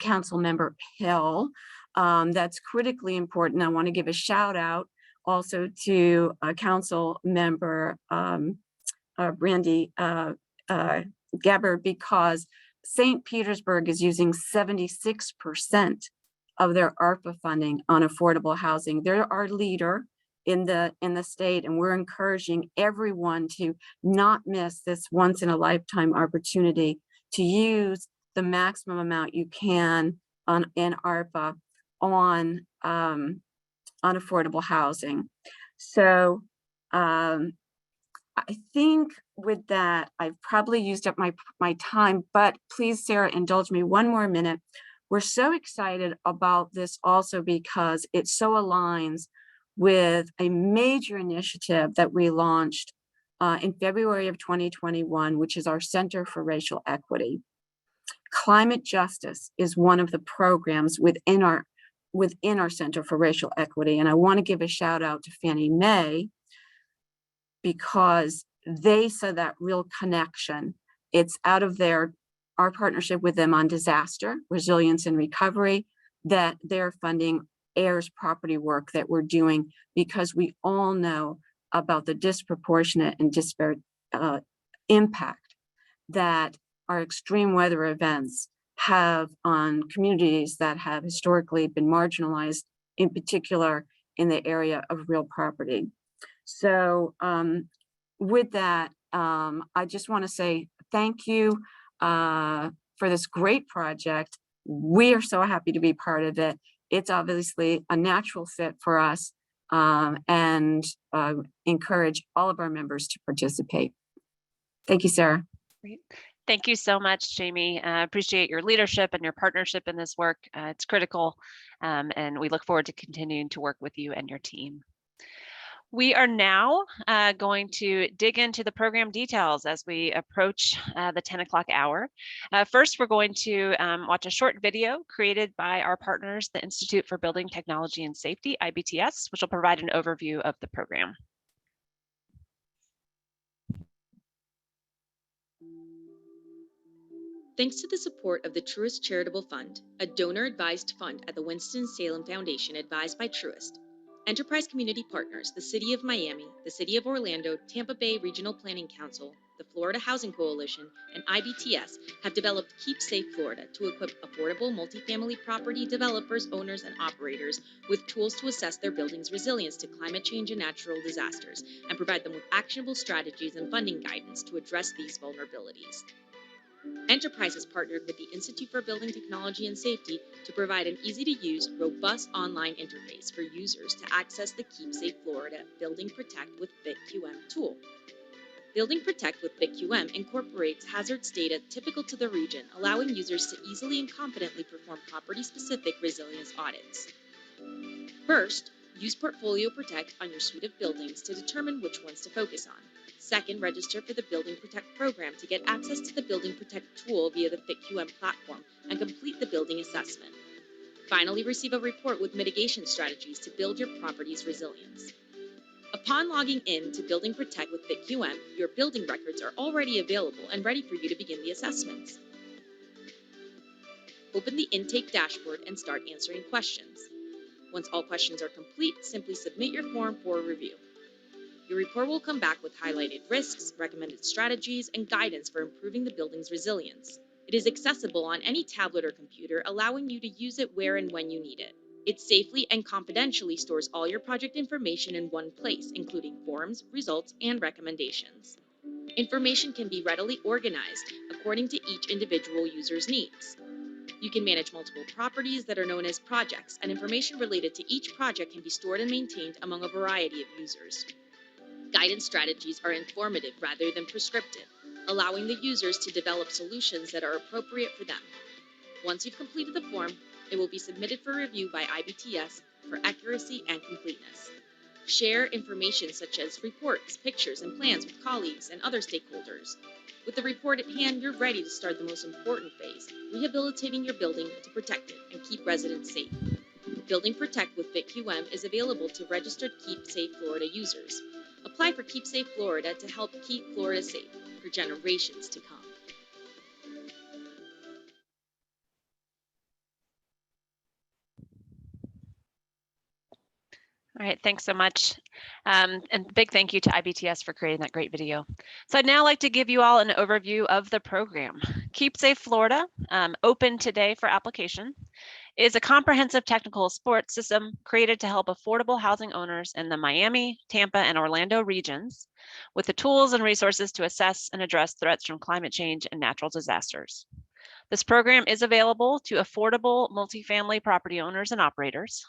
Council Member Hill. that's critically important. I want to give a shout out also to Council Member Brandy Gabbard, because St. Petersburg is using 76% of their ARPA funding on affordable housing. They're our leader in the state, and we're encouraging everyone to not miss this once in a lifetime opportunity to use the maximum amount you can in ARPA on affordable housing. So I think with that, I've probably used up my time, but please, Sarah, indulge me one more minute. We're so excited about this also because it so aligns with a major initiative that we launched in February of 2021, which is our Center for Racial Equity. Climate justice is one of the programs within our Center for Racial Equity. And I want to give a shout out to Fannie Mae, because they saw that real connection. It's out of our partnership with them on disaster, resilience, and recovery, that they're funding heirs property work that we're doing, because we all know about the disproportionate and disparate impact that our extreme weather events have on communities that have historically been marginalized, in particular in the area of real property. So with that, I just want to say thank you for this great project. We are so happy to be part of it. It's obviously a natural fit for us, and encourage all of our members to participate. Thank you, Sarah. Great. Thank you so much, Jamie. Appreciate your leadership and your partnership in this work. It's critical, and we look forward to continuing to work with you and your team. We are now going to dig into the program details as we approach the 10 o'clock hour. First, we're going to watch a short video created by our partners, the Institute for Building Technology and Safety, IBTS, which will provide an overview of the program. Thanks to the support of the Truist Charitable Fund, a donor-advised fund at the Winston-Salem Foundation advised by Truist, Enterprise Community Partners, the City of Miami, the City of Orlando, Tampa Bay Regional Planning Council, the Florida Housing Coalition, and IBTS have developed Keep Safe Florida to equip affordable multifamily property developers, owners, and operators with tools to assess their buildings' resilience to climate change and natural disasters, and provide them with actionable strategies and funding guidance to address these vulnerabilities. Enterprise has partnered with the Institute for Building Technology and Safety to provide an easy-to-use, robust online interface for users to access the Keep Safe Florida Building Protect with BitQM tool. Building Protect with BitQM incorporates hazards data typical to the region, allowing users to easily and confidently perform property-specific resilience audits. First, use Portfolio Protect on your suite of buildings to determine which ones to focus on. Second, register for the Building Protect program to get access to the Building Protect tool via the BitQM platform and complete the building assessment. Finally, receive a report with mitigation strategies to build your property's resilience. Upon logging in to Building Protect with BitQM, your building records are already available and ready for you to begin the assessments. Open the intake dashboard and start answering questions. Once all questions are complete, simply submit your form for review. Your report will come back with highlighted risks, recommended strategies, and guidance for improving the building's resilience. It is accessible on any tablet or computer, allowing you to use it where and when you need it. It safely and confidentially stores all your project information in one place, including forms, results, and recommendations. Information can be readily organized according to each individual user's needs. You can manage multiple properties that are known as projects, and information related to each project can be stored and maintained among a variety of users. Guidance strategies are informative rather than prescriptive, allowing the users to develop solutions that are appropriate for them. Once you've completed the form, it will be submitted for review by IBTS for accuracy and completeness. Share information such as reports, pictures, and plans with colleagues and other stakeholders. With the report at hand, you're ready to start the most important phase, rehabilitating your building to protect it and keep residents safe. Building Protect with BitQM is available to registered Keep Safe Florida users. Apply for Keep Safe Florida to help keep Florida safe for generations to come. All right, thanks so much. And big thank you to IBTS for creating that great video. So I'd now like to give you all an overview of the program. Keep Safe Florida, open today for application, is a comprehensive technical support system created to help affordable housing owners in the Miami, Tampa, and Orlando regions with the tools and resources to assess and address threats from climate change and natural disasters. This program is available to affordable multifamily property owners and operators.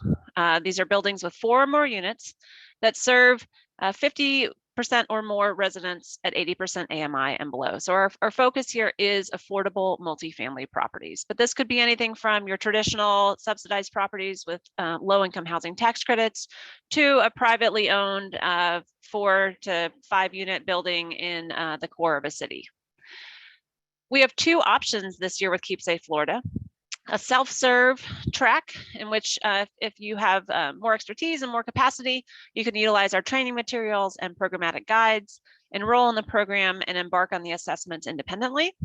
These are buildings with 4 or more units that serve 50% or more residents at 80% AMI and below. So our focus here is affordable multifamily properties, but this could be anything from your traditional subsidized properties with low-income housing tax credits to a privately owned 4 to 5 unit building in the core of a city. We have 2 options this year with Keep Safe Florida. A self-serve track in which if you have more expertise and more capacity, you can utilize our training materials and programmatic guides, enroll in the program and embark on the assessments independently.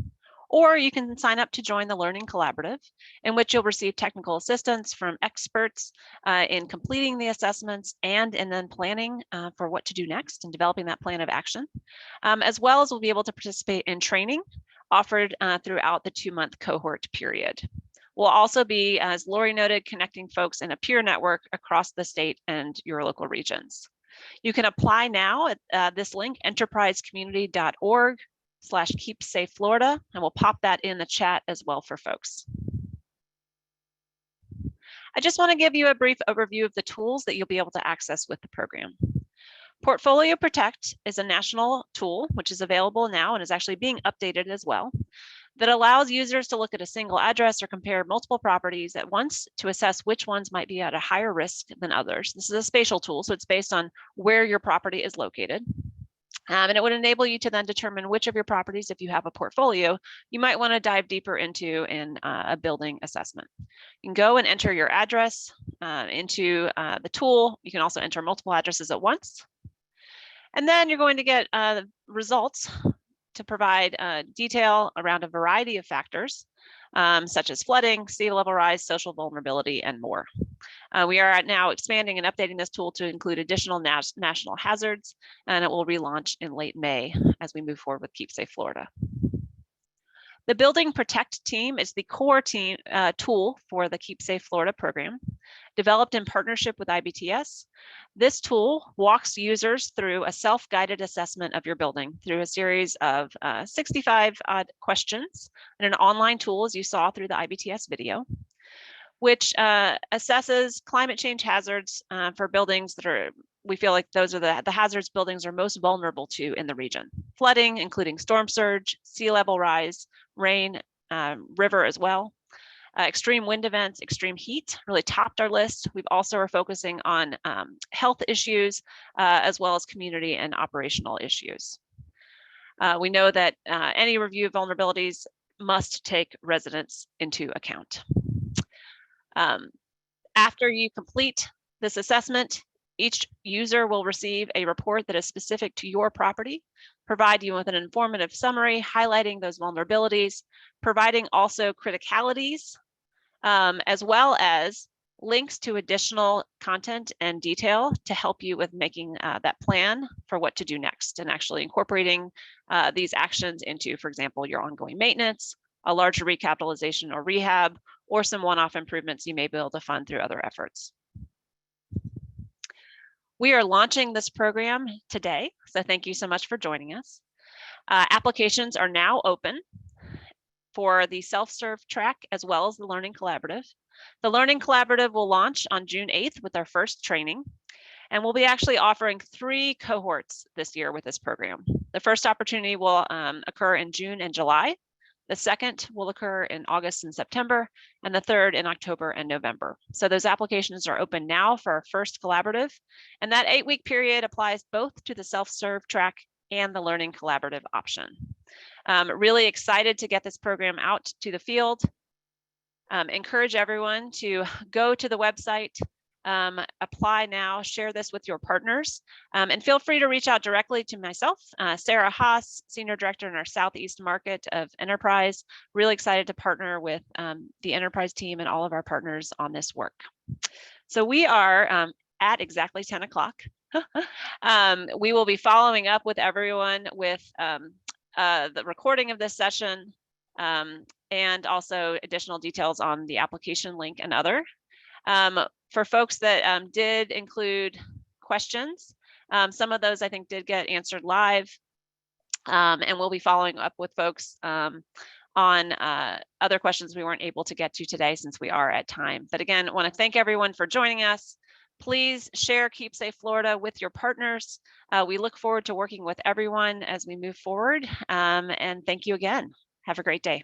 Or you can sign up to join the Learning Collaborative, in which you'll receive technical assistance from experts in completing the assessments and in then planning for what to do next and developing that plan of action, as well as we'll be able to participate in training offered throughout the 2-month cohort period. We'll also be, as Lori noted, connecting folks in a peer network across the state and your local regions. You can apply now at this link, enterprisecommunity.org/keepsafeflorida, and we'll pop that in the chat as well for folks. I just want to give you a brief overview of the tools that you'll be able to access with the program. Portfolio Protect is a national tool, which is available now and is actually being updated as well, that allows users to look at a single address or compare multiple properties at once to assess which ones might be at a higher risk than others. This is a spatial tool, so it's based on where your property is located. And it would enable you to then determine which of your properties, if you have a portfolio, you might want to dive deeper into in a building assessment. You can go and enter your address into the tool. You can also enter multiple addresses at once. And then you're going to get results to provide detail around a variety of factors, such as flooding, sea level rise, social vulnerability, and more. We are now expanding and updating this tool to include additional national hazards, and it will relaunch in late May as we move forward with Keep Safe Florida. The Building Protect team is the core team tool for the Keep Safe Florida program, developed in partnership with IBTS. This tool walks users through a self-guided assessment of your building through a series of 65 odd questions and an online tool, as you saw through the IBTS video, which assesses climate change hazards for buildings that are, we feel like those are the hazards buildings are most vulnerable to in the region. Flooding, including storm surge, sea level rise, rain, river as well. Extreme wind events, extreme heat really topped our list. We've also are focusing on health issues as well as community and operational issues. We know that any review of vulnerabilities must take residents into account. After you complete this assessment, each user will receive a report that is specific to your property, provide you with an informative summary highlighting those vulnerabilities, providing also criticalities, as well as links to additional content and detail to help you with making that plan for what to do next and actually incorporating these actions into, for example, your ongoing maintenance, a larger recapitalization or rehab, or some one-off improvements you may be able to fund through other efforts. We are launching this program today, so thank you so much for joining us. Applications are now open for the self-serve track as well as the Learning Collaborative. The Learning Collaborative will launch on June 8th with our first training, and we'll be actually offering 3 cohorts this year with this program. The first opportunity will occur in June and July. The second will occur in August and September, and the third in October and November. So those applications are open now for our first collaborative, and that 8-week period applies both to the self-serve track and the Learning Collaborative option. Really excited to get this program out to the field. Encourage everyone to go to the website, apply now, share this with your partners, and feel free to reach out directly to myself, Sarah Haas, Senior Director in our Southeast Market of Enterprise. Really excited to partner with the Enterprise team and all of our partners on this work. So we are at exactly 10 o'clock. We will be following up with everyone with the recording of this session and also additional details on the application link and other. For folks that did include questions, some of those I think did get answered live, and we'll be following up with folks on other questions we weren't able to get to today since we are at time. But again, I want to thank everyone for joining us. Please share Keep Safe Florida with your partners. We look forward to working with everyone as we move forward. And thank you again. Have a great day.